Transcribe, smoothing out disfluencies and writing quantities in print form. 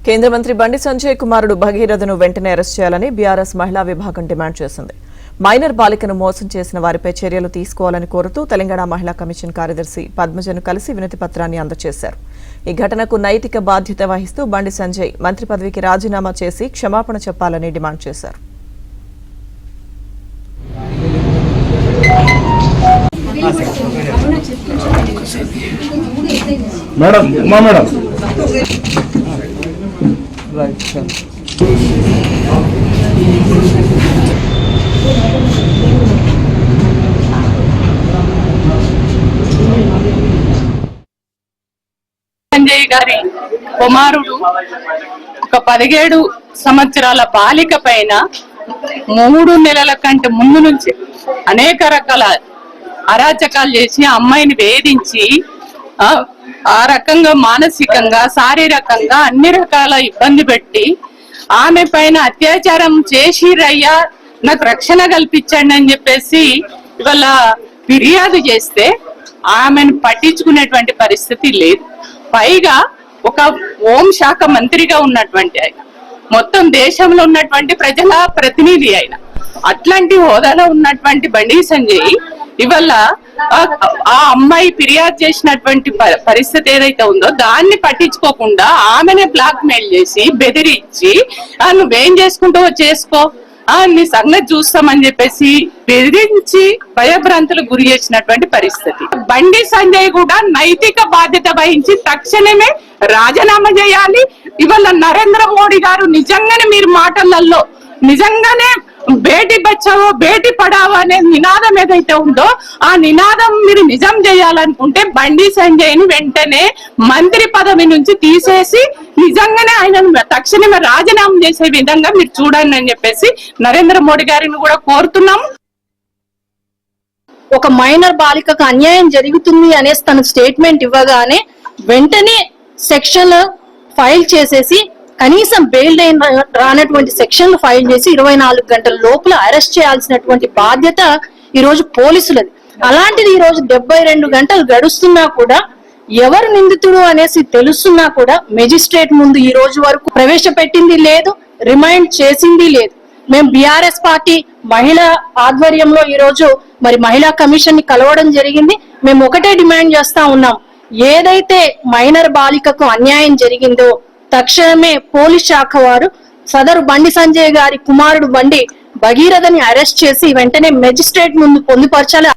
కేంద్ర మంత్రి బండి సంజయ్ కుమారుడు భగీరథను వెంటనే అరెస్ట్ చేయాలని బీఆర్ఎస్ మహిళా విభాగం డిమాండ్ చేసింది. మైనర్ బాలికను మోసం చేసిన వారిపై చర్యలు తీసుకోవాలని కోరుతూ తెలంగాణ మహిళా కమిషన్ కార్యదర్శి పద్మజను కలిసి వినతి పత్రాన్ని అందజేశారు. ఈ ఘటనకు నైతిక బాధ్యత వహిస్తూ బండి సంజయ్ మంత్రి పదవికి రాజీనామా చేసి క్షమాపణ చెప్పాలని డిమాండ్ చేశారు. సంజయ్ గారి కుమారుడు ఒక 17 సంవత్సరాల బాలిక పైన 3 నెలల కంటే ముందు నుంచి అనేక రకాల అరాచకాలు చేసి అమ్మాయిని వేధించి ఆ రకంగా మానసికంగా శారీరకంగా అన్ని రకాల ఇబ్బంది పెట్టి ఆమె పైన అత్యాచారం చేసిరయ్యా నాకు రక్షణ కల్పించండి అని చెప్పేసి ఇవాళ ఫిర్యాదు చేస్తే ఆమెను పట్టించుకునేటువంటి పరిస్థితి లేదు. పైగా ఒక హోంశాఖ మంత్రిగా ఉన్నటువంటి ఆయన, మొత్తం దేశంలో ఉన్నటువంటి ప్రజల ప్రతినిధి ఆయన, అట్లాంటి హోదాలో ఉన్నటువంటి బండి సంజయ్ ఇవాళ ఆ అమ్మాయి ఫిర్యాదు చేసినటువంటి పరిస్థితి ఏదైతే ఉందో దాన్ని పట్టించుకోకుండా ఆమెనే బ్లాక్ మెయిల్ చేసి బెదిరించి నువ్వేం చేసుకుంటావో చేసుకో, నీ సంగతి చూస్తామని చెప్పేసి బెదిరించి భయభ్రాంతులకు గురి చేసినటువంటి పరిస్థితి. బండి సంజయ్ కూడా నైతిక బాధ్యత వహించి తక్షణమే రాజీనామా చేయాలి. ఇవాళ నరేంద్ర మోడీ గారు నిజంగానే మీరు మాటలలో నిజంగానే బేటీ బచావో బేటీ పడావో అనే నినాదం ఏదైతే ఉందో ఆ నినాదం మీరు నిజం చేయాలనుకుంటే బండి సంజయ్ ని వెంటనే మంత్రి పదవి నుంచి తీసేసి నిజంగానే ఆయన తక్షణమే రాజీనామా చేసే విధంగా మీరు చూడండి అని చెప్పేసి నరేంద్ర మోడీ గారిని కూడా కోరుతున్నాం. ఒక మైనర్ బాలికకు అన్యాయం జరుగుతుంది అనేసి తన స్టేట్మెంట్ ఇవ్వగానే వెంటనే సెక్షన్ ఫైల్ చేసేసి కనీసం బెయిల్ రానటువంటి సెక్షన్లు ఫైల్ చేసి 24 గంటల లోపల అరెస్ట్ చేయాల్సినటువంటి బాధ్యత ఈ రోజు పోలీసులది. అలాంటిది ఈ రోజు 72 గంటలు గడుస్తున్నా కూడా ఎవరు నిందితుడు అనేసి తెలుస్తున్నా కూడా మెజిస్ట్రేట్ ముందు ఈ రోజు వరకు ప్రవేశపెట్టింది లేదు, రిమైండ్ చేసింది లేదు. మేము బీఆర్ఎస్ పార్టీ మహిళా ఆధ్వర్యంలో ఈ రోజు మరి మహిళా కమిషన్ ని కలవడం జరిగింది. మేము ఒకటే డిమాండ్ చేస్తా ఉన్నాం, ఏదైతే మైనర్ బాలికకు అన్యాయం జరిగిందో తక్షణమే పోలీస్ శాఖ వారు సదరు బండి సంజయ్ గారి కుమారుడు బండి భగీరథని అరెస్ట్ చేసి వెంటనే మెజిస్ట్రేట్ ముందు పొందుపరచాలి.